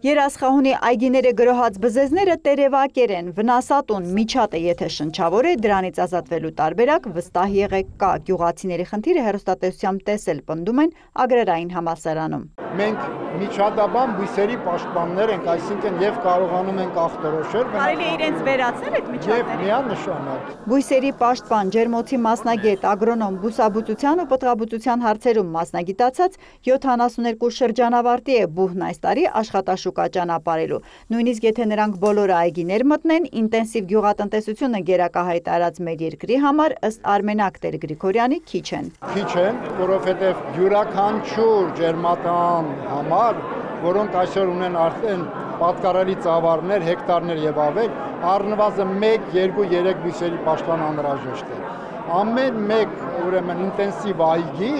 Երասխահունի այգիները գրոհած բզեզները տերևակեր են, վնասատուն, միջատ է, եթե շնչավոր է, դրանից ազատվելու տարբերակ վստահ եղեք կա, գյուղացիների խնդիրը հեռուստատեսությամբ տեսել, պնդում են Ագրարային համալսարանում։ Մենք միջադաբան բույսերի պաշտպաններ ենք, այսինքն եւ կարողանում ենք ախտորոշել, կարելի է իրենց վերացնել այդ միջատները։ Եվ միանշանակ։ Բույսերի պաշտպան, ջերմոցի մասնագետ, ագրոնոմ, բուսաբուծության ու պտղաբուծության հարցերում մասնագիտացած 72 շրջանավարտի է բուհն այս տարի աշխատաշուկա ճանապարհելու։ Նույնիսկ եթե նրանք բոլորը այգիներ մտնեն, ինտենսիվ գյուղատնտեսությունը գերակա հայտարարած մեր երկրի համար ըստ Արմենակ Տեր-Գրիգորյանի քիչ են։ Քիչ են, որովհետև յուրաքանչյուր ջերմատան համար, որոնք այսօր ունեն արդեն պատկառելի ծավալներ, հեկտարներ եւ ավել, առնվազն 1, 2, 3 բույսերի պաշտպան անհրաժեշտ է։ Ամեն մեկ ուրեմն ինտենսիվ այգի,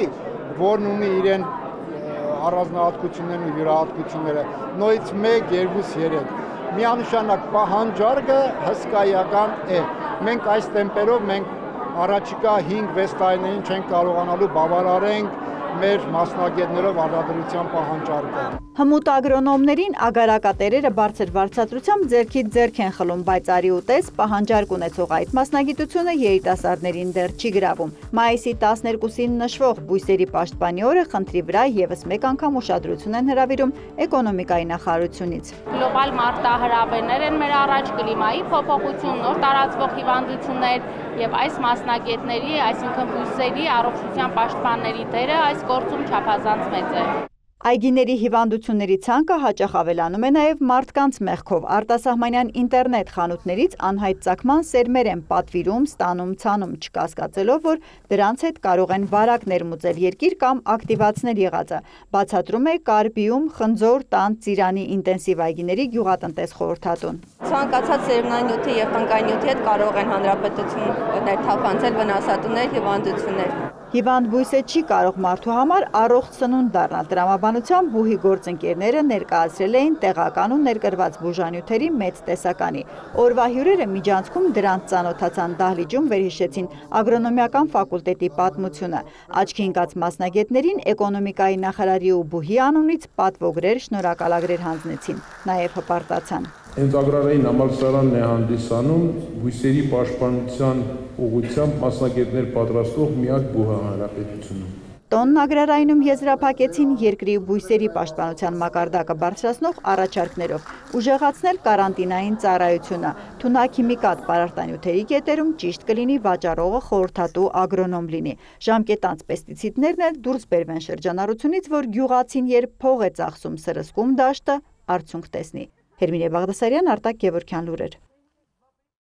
որն ունի իրեն առանձնահատկություններն ու յուրահատկությունները, նույնիսկ 1, 2, 3 միանշանակ պահանջարկը հսկայական է։ Մենք այս տեմպերով առաջիկա 5-6 տարիներին չենք կարողանալու բավարարենք մեր մասնագետներով արտադրության պահանջարկը։ Հմուտ ագրոնոմներին ագարակատերերը բարձր վարձատրությամբ ձեռքից ձեռք են խլում, բայց արի ու տես պահանջարկ ունեցող այդ մասնագիտությունը երիտասարդներին դեռ չի գրավում։ Մայիսի 12-ին նշվող բույսերի պաշտպանի օրը խնդրի վրա եւս մեկ անգամ ուշադրություն են հրավիրում էկոնոմիկայի նախարարությունից։ Գլոբալ մարտահրավերներ են մեր առաջ, կլիմայի փոփոխություն, նոր տարածվող հիվանդություններ եւ այս մասնագետների, այսինքն բույսերի առողջության պաշտպանների դերը այս գործում չափազանց մեծ է։ Այգիների հիվանդությունների ցանկը հաճախ ավելանում է նաև մարդկանց մեղքով։ Արտասահմանյան ինտերնետ խանութներից անհայտ ծագման սերմեր են պատվիրում, ստանում, ցանում, չկասկածելով, որ դրանց հետ կարող են վարակ ներմուծել երկիր կամ ակտիվացնել եղածը։ Բացատրում է Կարպիում, Խնձոր, Տան, Ծիրանի ինտենսիվ այգիների գյուղատնտես խորհրդատուն։ Ցանկացած սերմնանյութի եւ տնկանյութի հետ կարող են հանրապետություններ թափանցել վնասատուներ, հիվանդություններ։ Հիվանդ բույսը չի կարող մարդու համար առողջ սնունդ դառնալ։ Տրամաբանությամբ բուհի գործընկերները ներկայացրել էին տեղական ու ներկրված բուժանյութերի մեծ տեսականի։ Օրվա հյուրերը միջանցքում դրանց ծանոթացան, դահլիճում վերհիշեցին ագրոնոմիական ֆակուլտետի պատմությունը։ Աչքի ընկած մասնագետներին էկոնոմիկայի նախարարի ու բուհի անունից պատվոգրեր, շնորհակալագրեր հանձնեցին, նաև հպարտացան։ Հենց Ագրարային համալսարանն է հանդիսանում բույսերի պաշտպանության ուղղությամբ մասնագետներ պատրաստող միակ բուհը հանրապետությունում։ Տոնն Ագրարայինում եզրափակեցին երկրի բույսերի պաշտպանության մակարդակը բարձրացնող առաջարկներով, ուժեղացնել կարանտինային ծառայությունը, թունաքիմիկատ պարարտանյութերի կետերում ճիշտ կլինի վաճառողը խորհրդատու ագրոնոմ լինի, ժամկետանց պեստիցիդներն էլ դուրս բերվեն շրջանառությունից, որ գյուղացին երբ փող է ծախսում սրսկում դաշտը, արդյունք տեսնի։ Հերմինե Բաղդասարյան, Արտակ Գևորգյան լուրեր։